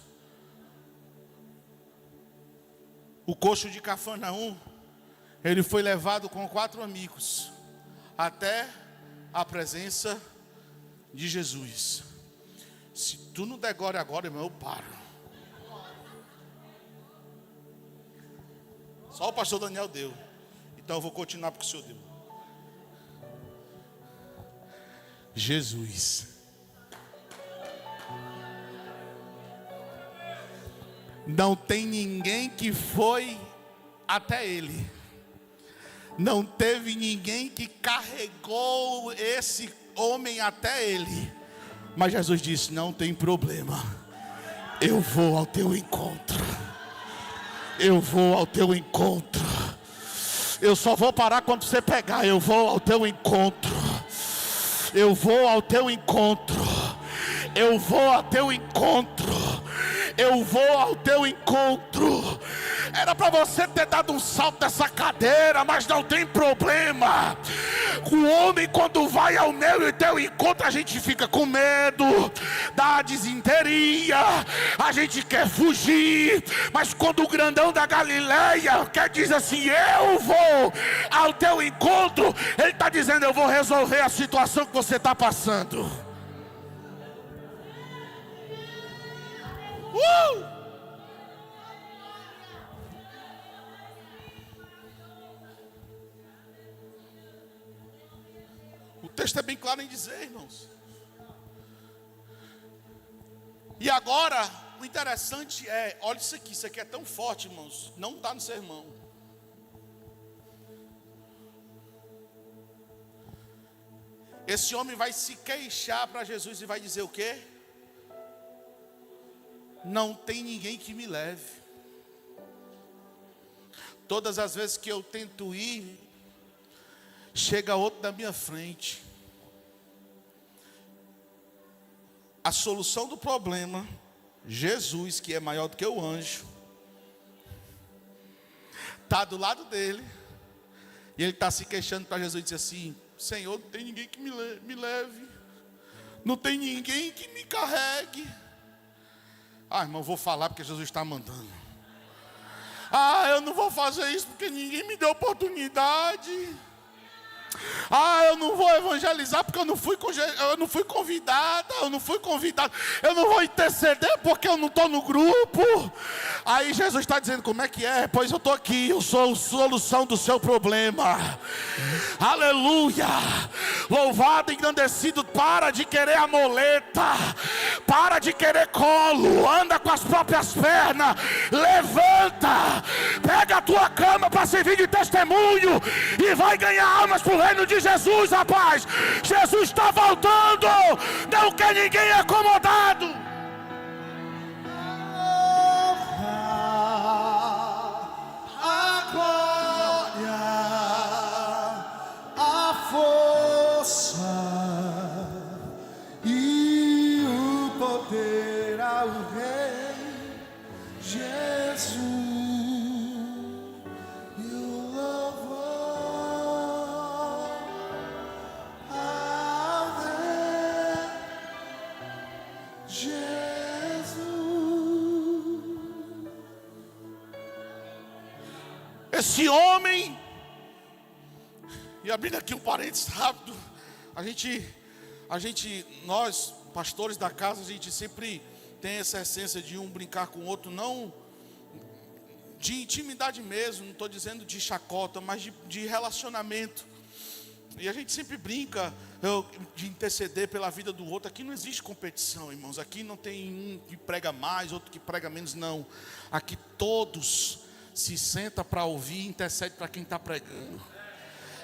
O coxo de Cafarnaum, ele foi levado com 4 amigos até a presença de Jesus. Se tu não der glória agora, irmão, eu paro. Só o pastor Daniel deu. Então eu vou continuar porque o senhor deu. Jesus. Não tem ninguém que foi até ele. Não teve ninguém que carregou esse homem até ele. Mas Jesus disse: não tem problema. Eu vou ao teu encontro. Eu vou ao teu encontro. Eu só vou parar quando você pegar. Eu vou ao teu encontro. Eu vou ao teu encontro. Eu vou ao teu encontro. Eu vou ao teu encontro. Era para você ter dado um salto dessa cadeira, mas não tem problema. O homem, quando vai ao meu e teu encontro, a gente fica com medo, dá disenteria, a gente quer fugir. Mas quando o grandão da Galileia quer dizer assim: eu vou ao teu encontro, ele está dizendo: eu vou resolver a situação que você está passando. O texto é bem claro em dizer, irmãos. E agora, o interessante é, olha isso aqui é tão forte, irmãos, não está no sermão. Esse homem vai se queixar para Jesus e vai dizer o quê? Não tem ninguém que me leve. Todas as vezes que eu tento ir, chega outro da minha frente. A solução do problema, Jesus, que é maior do que o anjo, está do lado dele. E ele está se queixando para Jesus e diz assim: Senhor, não tem ninguém que me leve. Não tem ninguém que me carregue. Ah, irmão, eu vou falar porque Jesus está mandando. Ah, eu não vou fazer isso porque ninguém me deu oportunidade. Ah, eu não vou evangelizar porque eu não fui convidada, eu não vou interceder porque eu não estou no grupo. Aí Jesus está dizendo, como é que é? Pois eu estou aqui, eu sou a solução do seu problema. Aleluia. Louvado e engrandecido. Para de querer a moleta, para de querer colo, anda com as próprias pernas, levanta, pega a tua cama para servir de testemunho e vai ganhar almas para o reino de Jesus, rapaz. Jesus está voltando, não quer ninguém acomodado. A glória, a força e o poder ao Rei Jesus. E o louvor ao Rei Jesus. Esse homem, e abrindo aqui um parênteses rápido, nós, pastores da casa, a gente sempre tem essa essência de um brincar com o outro, não de intimidade mesmo, não estou dizendo de chacota, mas de relacionamento. E a gente sempre brinca de interceder pela vida do outro. Aqui não existe competição, irmãos. Aqui não tem um que prega mais, outro que prega menos, não. Aqui todos se sentam para ouvir e intercedem para quem está pregando.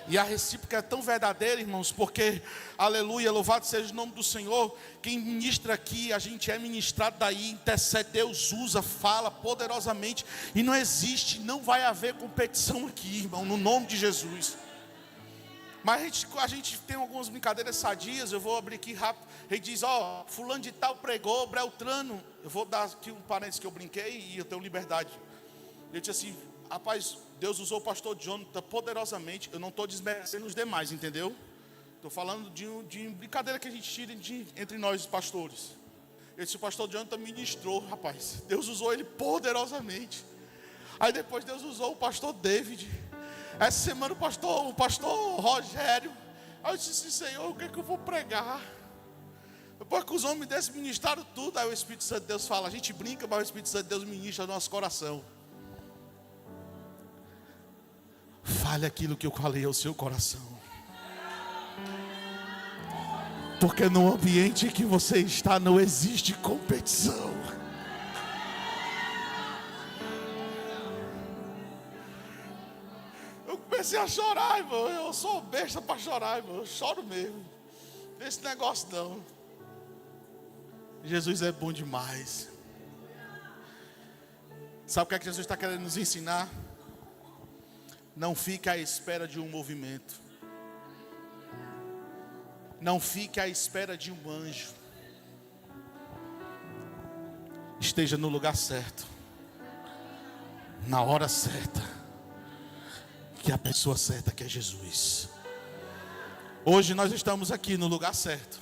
E a recíproca é tão verdadeira, irmãos, porque, aleluia, louvado seja o nome do Senhor. Quem ministra aqui, a gente é ministrado daí, intercede, Deus usa, fala poderosamente. E não existe, não vai haver competição aqui, irmão, no nome de Jesus. Mas a gente tem algumas brincadeiras sadias, eu vou abrir aqui rápido. Ele diz, ó, fulano de tal pregou, Beltrano. Eu vou dar aqui um parênteses que eu brinquei e eu tenho liberdade. Ele disse assim, rapaz, Deus usou o pastor Jonathan poderosamente. Eu não estou desmerecendo os demais, entendeu? Estou falando de brincadeira que a gente tira entre nós, os pastores. Ele disse, o pastor Jonathan ministrou, rapaz. Deus usou ele poderosamente. Aí depois Deus usou o pastor David. Essa semana o pastor Rogério. Aí eu disse assim, Senhor, o que é que eu vou pregar? Depois que os homens desses ministraram tudo, aí o Espírito Santo de Deus fala, a gente brinca, mas o Espírito Santo de Deus ministra no nosso coração. Fale aquilo que eu falei ao seu coração. Porque no ambiente que você está não existe competição. Eu comecei a chorar, irmão. Eu sou besta para chorar, irmão. Eu choro mesmo. Esse negócio não. Jesus é bom demais. Sabe o que é que Jesus está querendo nos ensinar? Não fique à espera de um movimento. Não fique à espera de um anjo. Esteja no lugar certo, na hora certa, que é a pessoa certa, que é Jesus. Hoje nós estamos aqui no lugar certo,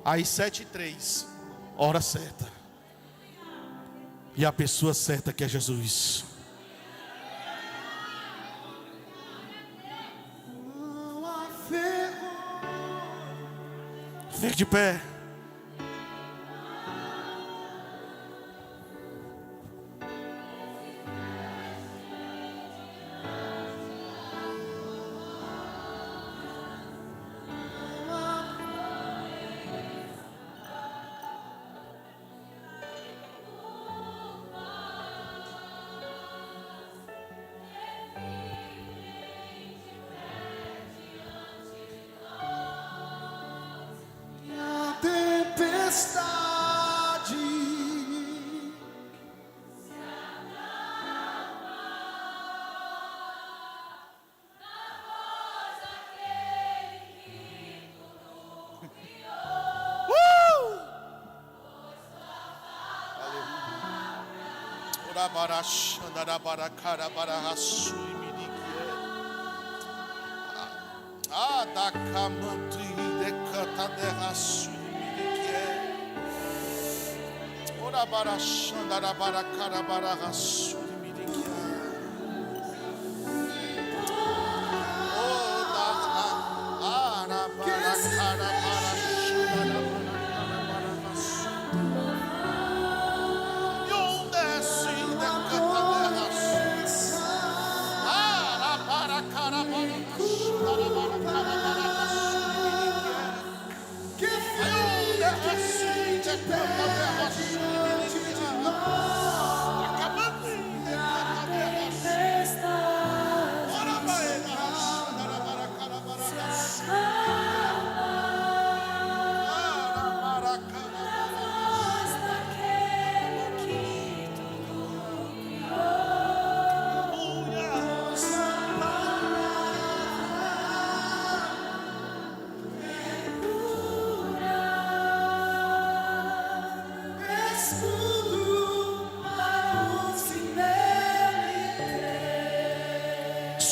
às 7h03, hora certa, e a pessoa certa, que é Jesus. Fique de pé.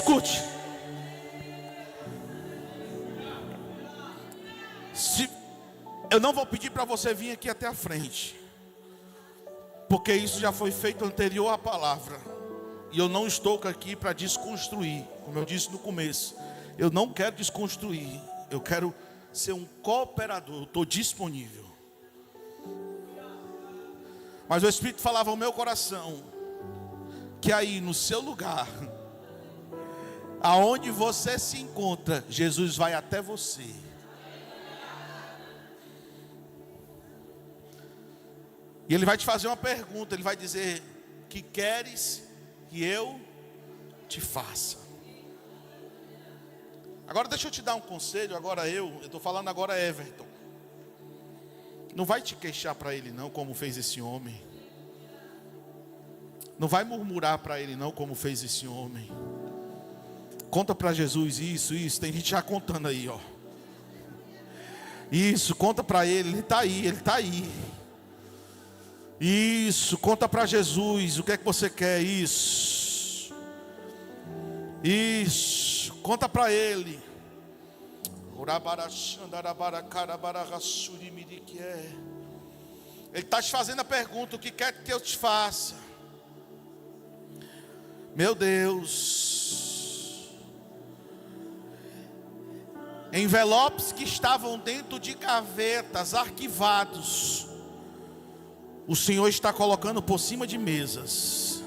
Escute. Eu não vou pedir para você vir aqui até a frente, porque isso já foi feito anterior à palavra. E eu não estou aqui para desconstruir. Como eu disse no começo, eu não quero desconstruir. Eu quero ser um cooperador. Eu estou disponível. Mas o Espírito falava ao meu coração que aí no seu lugar, aonde você se encontra, Jesus vai até você. E Ele vai te fazer uma pergunta. Ele vai dizer: que queres que eu te faça? Agora deixa eu te dar um conselho. Agora eu estou falando agora Everton. Não vai te queixar para ele não, como fez esse homem. Não vai murmurar para ele não, como fez esse homem. Conta para Jesus isso. Tem gente já contando aí, ó. Isso, conta para ele. Ele está aí. Isso, conta para Jesus. O que é que você quer? Isso, conta para ele. Ele está te fazendo a pergunta: o que quer que eu te faça? Meu Deus. Envelopes que estavam dentro de gavetas, arquivados, o Senhor está colocando por cima de mesas.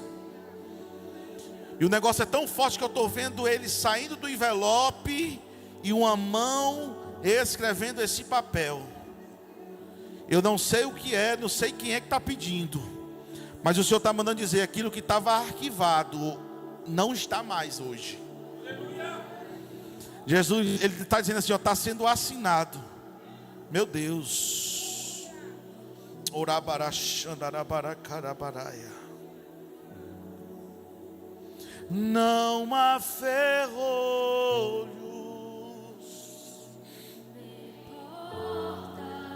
E o negócio é tão forte que eu estou vendo ele saindo do envelope e uma mão escrevendo esse papel. Eu não sei o que é, não sei quem é que está pedindo, mas o Senhor está mandando dizer: aquilo que estava arquivado não está mais hoje. Jesus, Ele está dizendo assim: está sendo assinado. Meu Deus. Não há ferrolhos.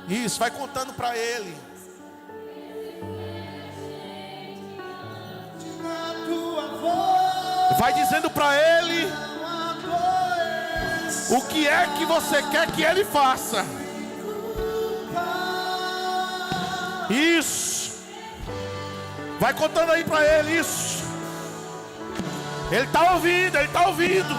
Isso, vai contando para ele. Vai dizendo para ele o que é que você quer que ele faça. Isso. Vai contando aí para ele isso. Ele está ouvindo, ele está ouvindo.